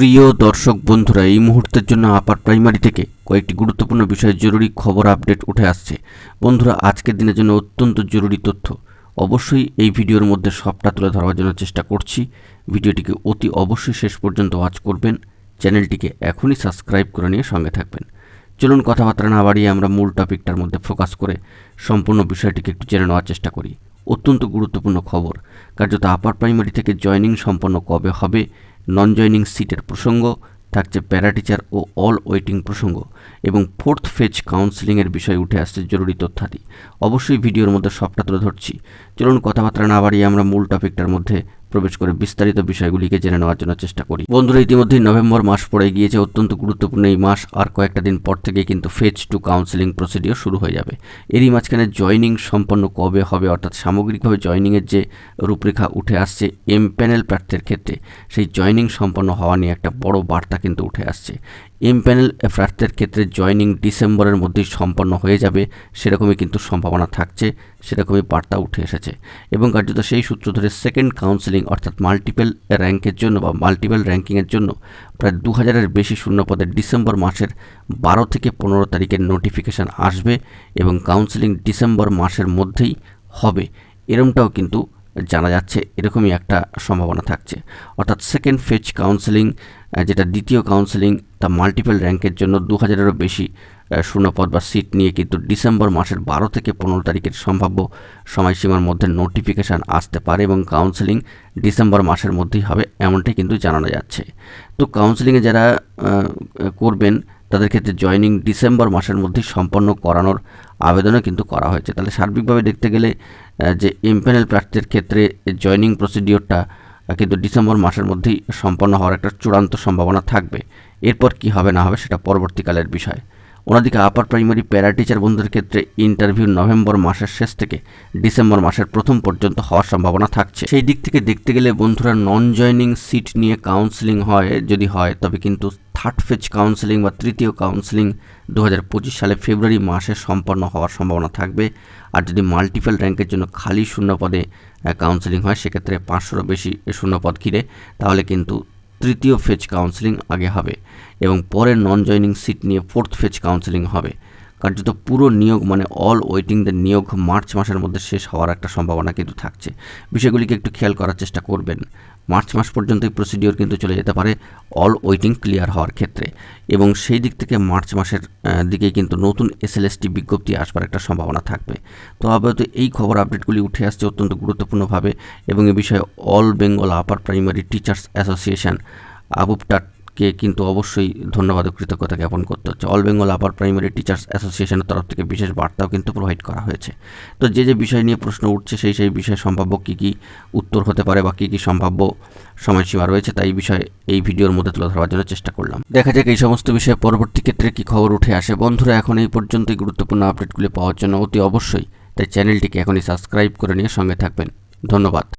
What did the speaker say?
প্রিয় দর্শক বন্ধুরা, এই মুহূর্তের জন্য আপার প্রাইমারি থেকে কয়েকটি গুরুত্বপূর্ণ বিষয়ে জরুরি খবর আপডেট উঠে আসছে। বন্ধুরা, আজকের দিনের জন্য অত্যন্ত জরুরি তথ্য। অবশ্যই এই ভিডিওর মধ্যে সবটা তুলে ধরার জন্য চেষ্টা করছি। ভিডিওটিকে অতি অবশ্যই শেষ পর্যন্ত ওয়াচ করবেন। চ্যানেলটিকে এখনই সাবস্ক্রাইব করে নিয়ে সঙ্গে থাকবেন। চলুন কথাবার্তা না বাড়িয়ে আমরা মূল টপিকটার মধ্যে ফোকাস করে সম্পূর্ণ বিষয়টিকে একটু জেনে নেওয়ার চেষ্টা করি। অত্যন্ত গুরুত্বপূর্ণ খবর। কার্যত আপার প্রাইমারি থেকে জয়েনিং সম্পন্ন কবে হবে, নন জয়েনিং সিটের প্রসঙ্গ থাকছে, প্যারা টিচার ও অল ওয়েটিং প্রসঙ্গ এবং ফোর্থ ফেজ কাউন্সেলিংয়ের বিষয়ে উঠে আসছে জরুরি তথ্যাদি। অবশ্যই ভিডিওর মধ্যে সবটা তুলে ধরছি। চলুন কথাবার্তা না বাড়িয়ে আমরা মূল টপিকটার মধ্যে প্রবেশ করে বিস্তারিত বিষয়গুলিকে জেনে নেওয়ার জন্য চেষ্টা করি। বন্ধুরা, ইতিমধ্যেই নভেম্বর মাস পড়ে গিয়েছে। অত্যন্ত গুরুত্বপূর্ণ এই মাস। আর কয়েকটা দিন পর থেকে কিন্তু ফেজ টু কাউন্সেলিং প্রসিডিওর শুরু হয়ে যাবে। এরই মাঝখানে জয়নিং সম্পন্ন কবে হবে, অর্থাৎ সামগ্রিকভাবে জয়নিংয়ের যে রূপরেখা উঠে আসছে এমপ্যানেল প্রার্থীর ক্ষেত্রে, সেই জয়নিং সম্পন্ন হওয়া নিয়ে একটা বড় বার্তা কিন্তু উঠে আসছে। এমপ্যানেল প্রার্থীর ক্ষেত্রে জয়নিং ডিসেম্বরের মধ্যেই সম্পন্ন হয়ে যাবে, সেরকমই কিন্তু সম্ভাবনা থাকছে, সেরকমই বার্তা উঠে এসেছে। এবং কার্যত সেই সূত্র ধরে সেকেন্ড কাউন্সেলিং অর্থাৎ মাল্টিপল র্যাঙ্কের জন্য বা মাল্টিপল র্যাঙ্কিংয়ের জন্য প্রায় 2000-এর বেশি শূন্যপদের ডিসেম্বর মাসের 12 থেকে 15 তারিখের নোটিফিকেশান আসবে এবং কাউন্সেলিং ডিসেম্বর মাসের মধ্যেই হবে, এরমটাও কিন্তু জানা যাচ্ছে। এরকমই একটা সম্ভাবনা থাকছে। অর্থাৎ সেকেন্ড ফেজ কাউন্সেলিং, যেটা দ্বিতীয় কাউন্সেলিং, তা মাল্টিপল র্যাঙ্কের জন্য 2000-এরও বেশি শূন্যপদ বা সিট নিয়ে কিন্তু ডিসেম্বর মাসের 12 থেকে 15 তারিখের সম্ভাব্য সময়সীমার মধ্যে নোটিফিকেশান আসতে পারে এবং কাউন্সেলিং ডিসেম্বর মাসের মধ্যেই হবে, এমনটাই কিন্তু জানানো যাচ্ছে। তো কাউন্সেলিংয়ে যারা করবেন তাদের ক্ষেত্রে জয়নিং ডিসেম্বর মাসের মধ্যেই সম্পন্ন করানোর আবেদনও কিন্তু করা হয়েছে। তাহলে সার্বিকভাবে দেখতে গেলে যে এমপ্যানেল প্রার্থীর ক্ষেত্রে জয়নিং প্রসিডিওরটা কিন্তু ডিসেম্বর মাসের মধ্যেই সম্পন্ন হওয়ার একটা চূড়ান্ত সম্ভাবনা থাকবে। এরপর কি হবে না হবে সেটা পরবর্তীকালের বিষয়। অন্যদিকে আপার প্রাইমারি প্যারা টিচার বন্ধুদের ক্ষেত্রে ইন্টারভিউ নভেম্বর মাসের শেষ থেকে ডিসেম্বর মাসের প্রথম পর্যন্ত হওয়ার সম্ভাবনা থাকছে। সেই দিক থেকে দেখতে গেলে বন্ধুরা, নন জয়নিং সিট নিয়ে কাউন্সেলিং যদি হয় তবে কিন্তু থার্ড ফেজ কাউন্সেলিং বা তৃতীয় কাউন্সেলিং 2025 সালে ফেব্রুয়ারি মাসে সম্পন্ন হওয়ার সম্ভাবনা থাকবে। আর যদি মাল্টিপল র্যাঙ্কের জন্য খালি শূন্যপদে কাউন্সেলিং হয়, সেক্ষেত্রে 500-রও বেশি শূন্যপদ ঘিরে, তাহলে কিন্তু তৃতীয় ফেজ কাউন্সেলিং আগে হবে এবং পরে নন জয়নিং সিট নিয়ে ফোর্থ ফেজ কাউন্সেলিং হবে। কার্যত পুরো নিয়োগ মানে অল ওয়েটিংদের নিয়োগ মার্চ মাসের মধ্যে শেষ হওয়ার একটা সম্ভাবনা কিন্তু থাকছে। বিষয়গুলিকে একটু খেয়াল করার চেষ্টা করবেন। মার্চ মাস পর্যন্ত এই প্রসিডিওর কিন্তু চলে যেতে পারে অল ওয়েটিং ক্লিয়ার হওয়ার ক্ষেত্রে এবং সেই দিক থেকে মার্চ মাসের দিকেই কিন্তু নতুন SLST বিজ্ঞপ্তি আসবার একটা সম্ভাবনা থাকবে। তো আপাতত এই খবর আপডেটগুলি উঠে আসছে অত্যন্ত গুরুত্বপূর্ণভাবে এবং এ বিষয়ে all Bengal upper primary teachers association আবুপটাটকে কিন্তু অবশ্যই ধন্যবাদ ও কৃতজ্ঞতা জ্ঞাপন করতে হচ্ছে। All Bengal upper primary teachers অ্যাসোসিয়েশনের তরফ থেকে বিশেষ বার্তাও কিন্তু প্রোভাইড করা হয়েছে। তো যে বিষয় নিয়ে প্রশ্ন উঠছে সেই বিষয়ে সম্ভাব্য কী উত্তর হতে পারে বা কী সম্ভাব্য সময়সীমা রয়েছে, তাই বিষয়ে এই ভিডিওর মধ্যে তুলে ধরার জন্য চেষ্টা করলাম। দেখা যাক এই সমস্ত বিষয়ে পরবর্তী ক্ষেত্রে কী খবর উঠে আসে। বন্ধুরা, এখন এই পর্যন্তই গুরুত্বপূর্ণ আপডেটগুলি পাওয়ার জন্য অতি অবশ্যই তাই চ্যানেলটিকে এখনই সাবস্ক্রাইব করে নিয়ে সঙ্গে থাকবেন। ধন্যবাদ।